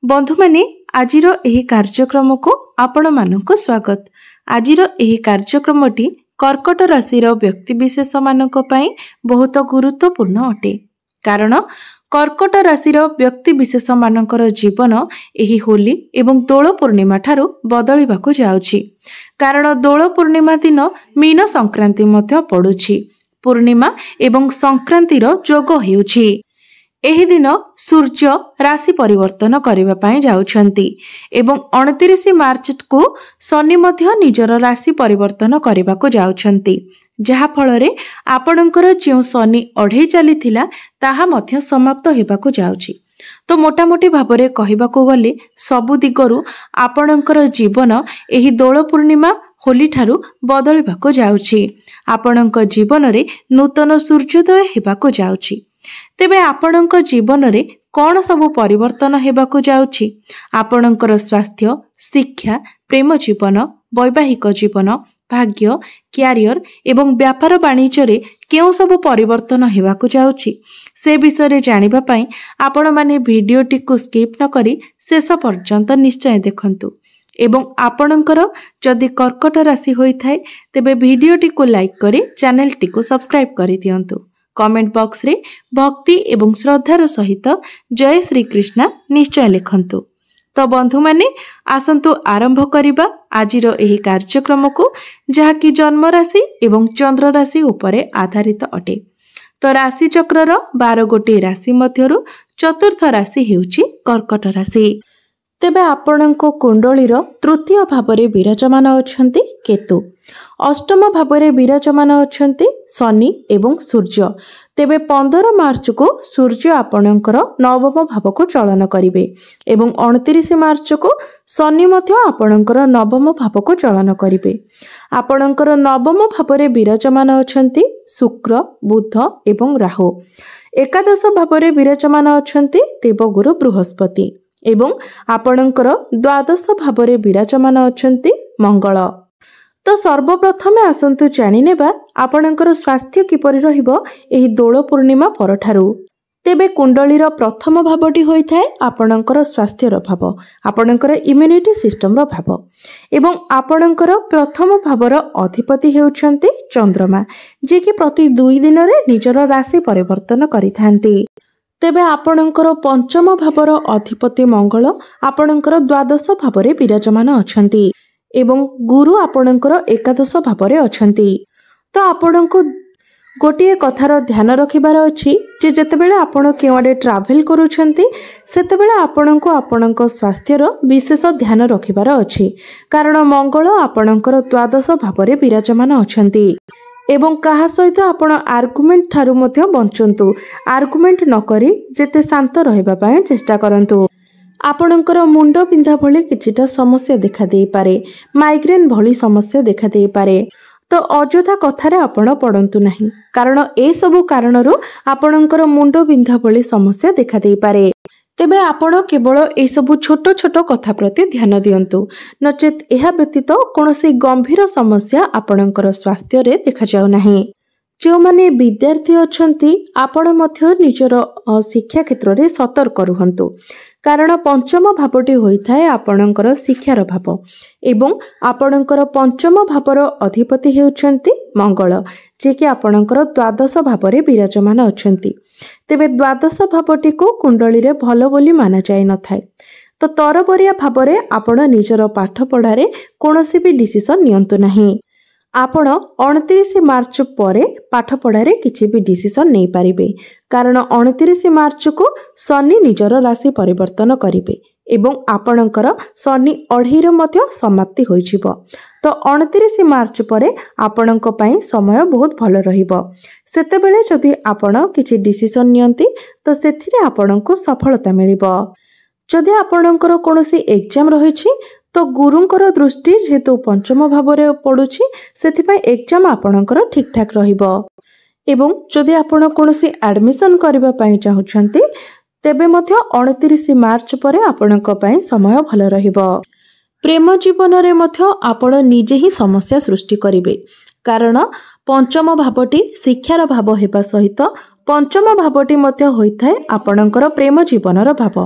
बंधु माने आजिर एही कार्यक्रम को आपण मानक स्वागत। आजिर एही कार्यक्रमटी कर्कट राशि व्यक्तिविशेष मानक पई बहुत गुरुत्वपूर्ण अटे। कारण कर्कट राशि व्यक्तिविशेष मानकर जीवन एही होली एवं दोल पूर्णिमा ठारू बदलिबाकु जाउछि। कारण दोल पूर्णिमा दिन मीन संक्रांति मध्य पड़ुछि। पूर्णिमा एवं संक्रांतिर जोग हेउछि। एही दिन सूर्य राशि परिवर्तन करबा पई जाउछंती एवं 29 मार्च को शनि मध्य निजर राशि परिवर्तन करबाकु जाउछंती, जहा फଳରେ आपणकर जो शनि अढै चलीथिला ताहा मध्य समाप्त हेबाकु जाउछि। तो मोटामोटी भाबरे कहिबाकु गले सबु दिगरु आपणकर जीवन एही दोल पूर्णिमा होली ठारू बदलिबाकु जाउछि। आपणक जीवन रे नूतन सूर्योदय हेबाकु जाउछि। तेबे आपणक जीवन रे कौन सबु परिवर्तन हेबाकु जाउछि? आपणकर स्वास्थ्य, शिक्षा, प्रेम जीवन, वैवाहिक जीवन, भाग्य, क्यारियर एवं व्यापार वाणिज्य रे केउ सबु परिवर्तन हेबाकु जाउछि से विषय रे जानिबा पई आपण माने भिडियोटी को स्किप न करी शेष पर्यंत निश्चय देखंतु। एवं आपणकर जदि कर्कट राशि होई थाए तेबे भिडियोटी को लाइक करी चैनल टी को सब्सक्राइब करि दियंतु। कमेंट बॉक्स रे भक्ति एवं श्रद्धार सहित जय श्री कृष्णा निश्चय लिखंतु। तो बंधु माने आसंतु आरंभ करिबा आजिर एही कार्यक्रम को, जहाँकि जन्म राशि एवं चंद्र राशि उपरे आधारित अटे। तो राशि चक्रर 12 गोटी राशि मध्यरु चतुर्थ राशि हेउची कर्कट राशि। तेबे आपणको कुंडलीर तृतीय भावरे विराजमान अछंती केतु, अष्टम भावरे विराजमान अछंती शनि एवं सूर्य। तेबे 15 मार्च को सूर्य आपणकर नवम भाव को चलन करिवे एवं 29 मार्च को शनि मध्य आपणकर नवम भाव को चलन करिवे। आपणकर नवम भावरे विराजमान अछंती शुक्र, बुध एवं राहु। एकादश भावरे विराजमान अछंती देवगुरु बृहस्पति एवं आपणकर द्वादश भावरे विराजमान अछंती मंगल। तो सर्वप्रथमे आसंतु जानि नेबा आपणकर स्वास्थ्य किपरि रहिबो एही दोल पूर्णिमा परठारु। तेबे कुंडलीर प्रथम भावटी होई थाए आपणकर स्वास्थ्यर भाव, आपणकर इम्यूनिटी सिस्टम रो भाव एवं आपणकर प्रथम भावर अधिपति हेउछंती चंद्रमा, जे कि प्रति 2 दिन रे निजर राशि परिवर्तन करिथांती। तेबे आपणकर पंचम भावर अधिपति मंगल आपणकर द्वादश भावरे विराजमान अछंती एवं गुरु आपणकर एकादश भावरे अछंती। तो आपणको गोटिए कथार ध्यान रखिबार अछि जे जेतेबेले आपण केवाडे ट्रावेल करूछंती सेतेबेले आपणको आपणको स्वास्थ्यर विशेष ध्यान रखिबार अछि। कारण मंगल आपणकर द्वादश भावरे विराजमान अछंती एवं कहा सहित आपण आर्गुमेंट थारु मध्य बंचंतु। आर्गुमेंट न करी जेते शांत रहबा पय चेष्टा करंतु। आपणकर मुंड बिंधा भली किछिटा समस्या देखा देई पारे, माइग्रेन भली समस्या देखा देई पारे। तो अଯଥା कथारे आपण पड़ंतु नहीं, कारण ए सबु कारणरू आपणकर मुंड बिंधा भली समस्या देखा देई पारे। तेबे आपण केवल ए सबु छोट छोट कथा प्रति ध्यान दियंतु, नचेत एहा व्यतीत कोनोसी गंभीर समस्या आपणकर स्वास्थ्य रे देखा जाउ नाही। जो माने विद्यार्थी अछंती आपण मध्य निजर शिक्षा क्षेत्र रे सतर्क रुहंतु, कारण पंचम भावटी होई थाए आपणकर शिक्षार भाव एवं आपणकर पंचम भावर अधिपति हेउछंती मंगल, जे कि आपणकर द्वादश भावरे विराजमान अछंती। तेबे द्वादश भावटी को कुंडली रे भलो बोली माना जाय न थाए। तो तरबरिया भावरे आपण निजर पाठ पढ़ारे कोनोसी भी डिसिजन नियंतु नाही। आपण 29 मार्च परे पाठ पढ़ारे किछि भी डिसिजन नै पारिबे, कारण 29 मार्च को शनि निजर राशि परिवर्तन करिवे एवं आपणकर शनि अढैर मध्य समाप्ति होइजिवो। तो 29 मार्च परे आपणक पई समय बहुत भलो रहिबो। सेतेबेले जदि आपण किछि डिसिजन नियंती तो सेथिरे आपणको सफलता मिलिबो। जदि आपणकर कोनोसी एग्जाम रहिछि तो गुरुंकर दृष्टि जेहेतु पंचम भावरे पड़ुछि, सेथिपई एग्जाम आपणकर ठीक ठाक रहिबो। एवं जदि आपण कोनोसी एडमिशन करबा पई चाहुछंती तेबे मध्य 29 मार्च परे आपणक पई समय भलो रहिबो। प्रेम जीवन रे मध्य आपण निजे ही समस्या सृष्टि करिवे, कारण पंचम भावटी शिक्षार भाव हेबा सहित पंचम भावटी मध्य होइथाय आपणकर प्रेम जीवनर भाव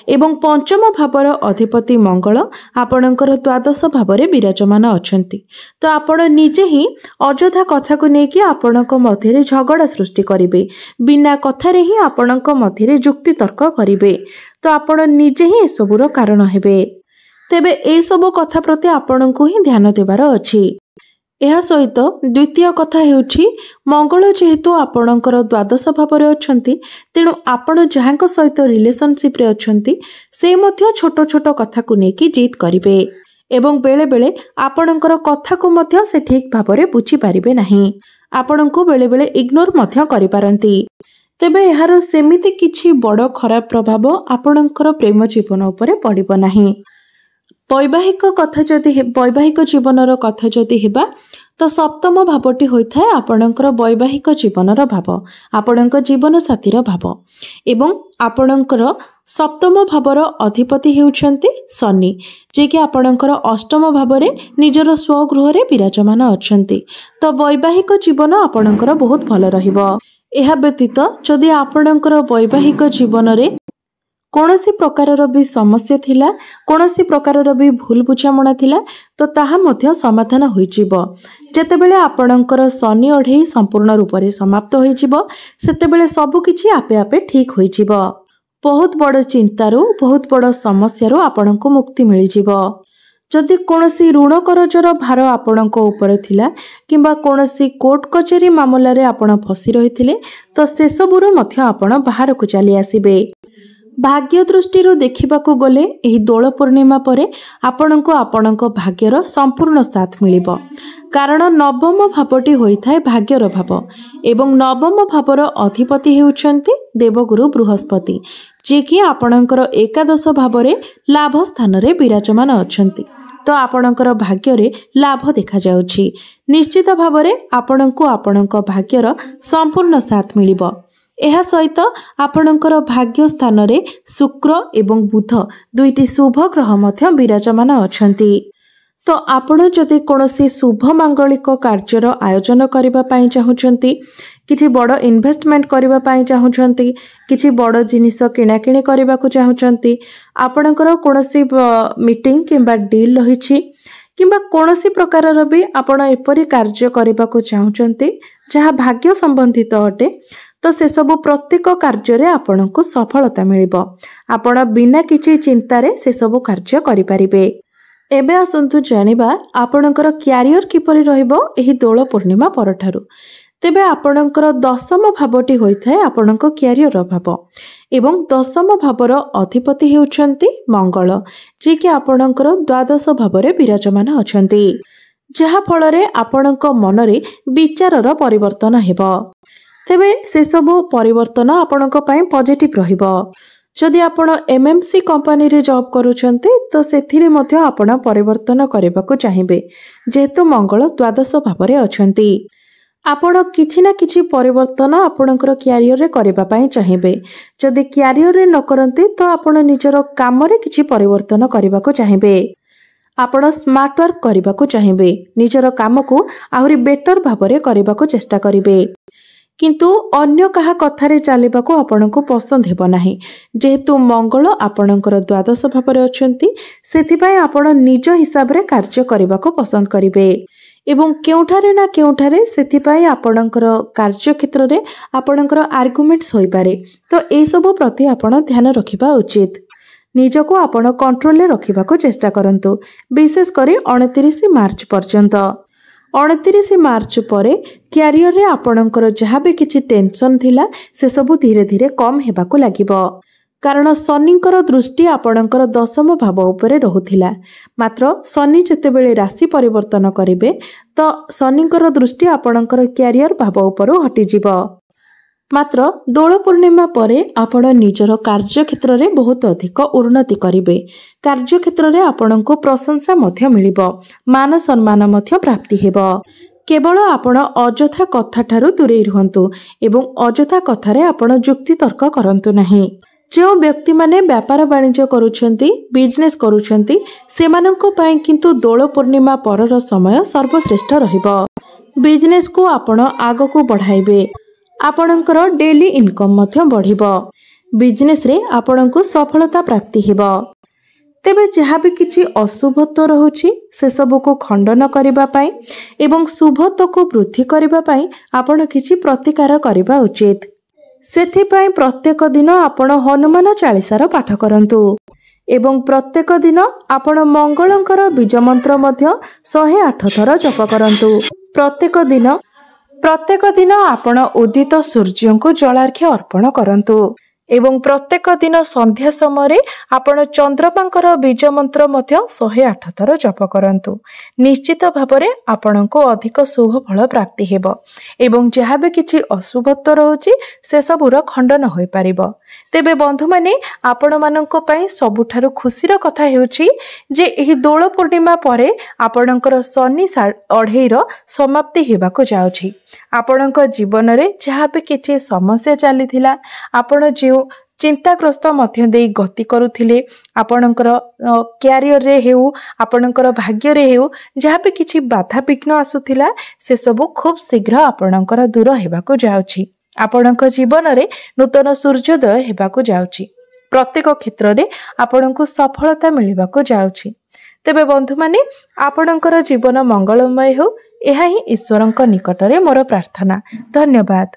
एवं पंचम भावर अधिपति मंगल आपणकर द्वादश भावरे विराजमान अछंती। तो आपण निजे ही अଯଥା कथा को लेकिन आपणक मध्य झगड़ा सृष्टि करिवे, बिना कथारे ही आपणक मध्य जुक्ति तर्क करिवे। तो आपण निजे ही सबुर कारण हेबे। तेबे ए सब कथा प्रति आपणको ही ध्यान देबार अछि। यह सहित द्वितीय कथा हेउछि मंगल जेहेतु आपणकर द्वादश भावरे अछंती, तेणु आपण जहांक सहित रिलेशनशिप रे अछंती से मध्य छोट छोट कथा को लेकिन जिद करिवे एवं बेले बेले आपणकर कथा को मध्य से ठीक भावरे बुझी पारिबे नाही। आपणको बेले बेले इग्नोर मध्य करि पारंती। तेबे एहार सेमिति किछि बड़ खराब प्रभाव आपणकर प्रेम जीवन उपरे पड़िबो नाही। वैवाहिक जीवनर कथा जदि हेबा तो सप्तम भावटी होइथाय आपणकर वैवाहिक जीवनर भाव, आपणकर जीवन साथीर भाव एवं आपणकर सप्तम भावर अधिपति हेउछंती शनि, जे कि आपणकर अष्टम भावरे निजर स्वगृह रे विराजमान अछंती। तो वैवाहिक जीवन आपणकर बहुत भल रहिबो। एहा व्यतीत जदि आपणकर वैवाहिक जीवन रे कौनसी प्रकारर भी समस्या थिला, कौनसी प्रकारर भी भूल बुझामणा थिला, तो ताहा मध्य समाधान होइजिबो। जेतेबेले आपणकर शनि अढ़ेई संपूर्ण रूप से समाप्त होइजिबो, सेतेबेले सबु किछि आपे आपे ठीक होइजिबो। बहुत बड़ चिंतारू, बहुत बड़ समस्यारू आपणको मुक्ति मिलिजिबो। जदि कौनसी ऋण करजर भार आपणको ऊपर थिला किंबा कौनसी कोर्ट कचेरी मामला रे आपण फसी रहिथिले, तो से सबुरु मध्य आपण बाहर को चली आसीबे। भाग्य दृष्टि देखिबाकू गले एही दोल पूर्णिमा परे आपणको आपणको भाग्यर संपूर्ण साथ मिलिबो। कारण नवम भावटी होइथाय भाग्यर भाव एवं नवम भावर अधिपति हेउछंती देवगुरु बृहस्पति, जे कि आपणकर एकादश भावरे लाभ स्थान रे विराजमान अछंती। तो आपणकर भाग्य लाभ देखा जाउछि। निश्चित भावरे आपणको आपणको भाग्यर संपूर्ण साथ मिलिबो। एहा सहित आपणकर भाग्य स्थान रे शुक्र एवं बुध दुईटी शुभ ग्रह मध्य विराजमान अछंती। तो आपण जदि कौनसी शुभ मांगलिक कार्यर आयोजन करबा पई चाहुचंती, किछि बड़ इन्वेस्टमेंट करबा पई चाहुचंती, किछि बड़ जिनिस किणाकिणी करबा को चाहुचंती, आपणकर कौनसी मीटिंग किंबा डील रहिछि किंबा कौनसी प्रकारर भी आपण एपरि कार्य करबा को चाहुचंती जहाँ भाग्य संबंधित अटे, तो से सब प्रत्येक कार्य रे आपनको सफलता मिलिबो। आपण बिना किछि चिंतारे से सब कार्य करि परिबे। एबे आसंतु जानिबा आपणकर क्यारियर किपरि रहिबो एही दोल पूर्णिमा परठारु। तेबे आपणकर दशम भावटी होइथाय आपणको क्यारियर भाव एवं दशम भावर अधिपति हेउछंती मंगल, जे कि आपणकर द्वादश भावरे विराजमान अछंती, जहा फलरे आपणको मनरे विचारर परिवर्तन हेबो। तेबे से सब परिवर्तन आपणको पई पॉजिटिव रहिबो। जदि आपण एमएमसी कंपनी रे जॉब करूछंती तो सेथिरे मध्य आपण परिवर्तन करबाको चाहिबे, जेहेतु मंगल द्वादश भावरे अछंती। आपण किछि ना किछि परिवर्तन आपणकर क्यारियर रे करबा पई चाहिबे। जदि क्यारियर रे न करंती तो आपण निजर काम रे किछि परिवर्तन करबाको चाहिबे। आपण स्मार्ट वर्क करबाको चाहिबे, निजर काम को आहुरी बेटर भावरे करबाको चेष्टा करिवे। किंतु अन्य कहा कथारे चलिबाको आपनको पसंद हेबो नाही। जेहेतु मंगल आपणकर द्वादश भावरे अछंती, सेथिपाई आपण निज हिसाब रे कार्य करबाको पसंद करिवे एवं केउठारे ना केउठारे सेथिपाई आपणकर कार्य क्षेत्र रे आपणकर आर्गुमेंट्स होई पारे। तो ए सब प्रति आपण ध्यान रखिबा उचित। निजको आपण कंट्रोल रे रखिबाको चेष्टा करंतु, विशेष करी 29 मार्च पर्यंत। 29 मार्च परे क्यारियर रे आपणकर जहाँ भी किछि टेंशन थिला से सब धीरे धीरे कम हेबाको लागिबो। कारण शनिकर दृष्टि आपणकर दशम भाव उपरे रहुथिला, मात्र शनि जेतेबेले राशि परिवर्तन करिवे तो शनिकर दृष्टि आपणकर क्यारियर भाव उपरो हटिजिबो। मात्र दोल पूर्णिमा परे आपण निजर कार्य क्षेत्र रे बहुत अधिक उन्नति करिवे। कार्य क्षेत्र रे आपणको प्रशंसा मध्य मिलिबो, मान सम्मान मध्य प्राप्ति हेबो। केवल आपण अजथा कथा ठारू दूरे रहंतु एवं अजथा कथारे आपण जुक्ति तर्क करंतु नाही। जो व्यक्ति माने व्यापार वाणिज्य करूछंती, बिजनेस करूछंती, सेमानंको पई किंतु दोल पूर्णिमा परर समय सर्वश्रेष्ठ रहिबो। बिजनेस को आपण आगो को बढ़ाइबे, आपणकर डेली इनकम बढ़िबो। बिजनेस रे आपणको सफलता प्राप्ति हेबो। तेबे जहाँ भी किछि अशुभत्व रहुछि से सब को खंडन करिबा पई एवं शुभत्व को वृद्धि करिबा पई आपण किछि प्रतिकार करिबा उचित। सेथि पई प्रत्येक दिन आपण हनुमान चालीसार पाठ करंतु एवं प्रत्येक दिन आपण मंगलंकर बीज मंत्र मध्य 108 थर जप करंतु। प्रत्येक दिन आपण उदित सूर्य को जलार्घ्य अर्पण करंतु एवं प्रत्येक दिन संध्या समय आपण चंद्रमांकर बीज मंत्र मध्य 108 थर जप करंतु। निश्चित भावरे आपणको अधिक शुभ फल प्राप्ति हेबो एवं जहाँ भी किछि अशुभत्व रहउछि से सबुर खंडन होई पारिबो। तेबे बंधु माने आपण माननको पई सबुठारु खुशीर कथा हेउछि जे एही दोल पूर्णिमा परे आपणकर शनि अढ़ेईर समाप्ति हेबाको जाउछि। आपणको जीवन रे जहाँ भी किछि समस्या चलीथिला आपण जे चिंताग्रस्त मध्य दे गति करुथिले आपणकर क्यारियर रे हेउ आपणकर भाग्य रे हेउ जहाँ भी किछि बाधा विघ्न आसुथिला से सब खूब शीघ्र आपणकर दूर हेबाको जाउछि। आपणक जीवन रे नूतन सूर्योदय हेबाको जाउछि। प्रत्येक क्षेत्र रे आपणको सफलता मिलिबाको जाउछि। तेबे बंधु माने आपणकर जीवन मंगलमय हो एहा ही ईश्वरंक निकटरे मोर प्रार्थना। धन्यवाद।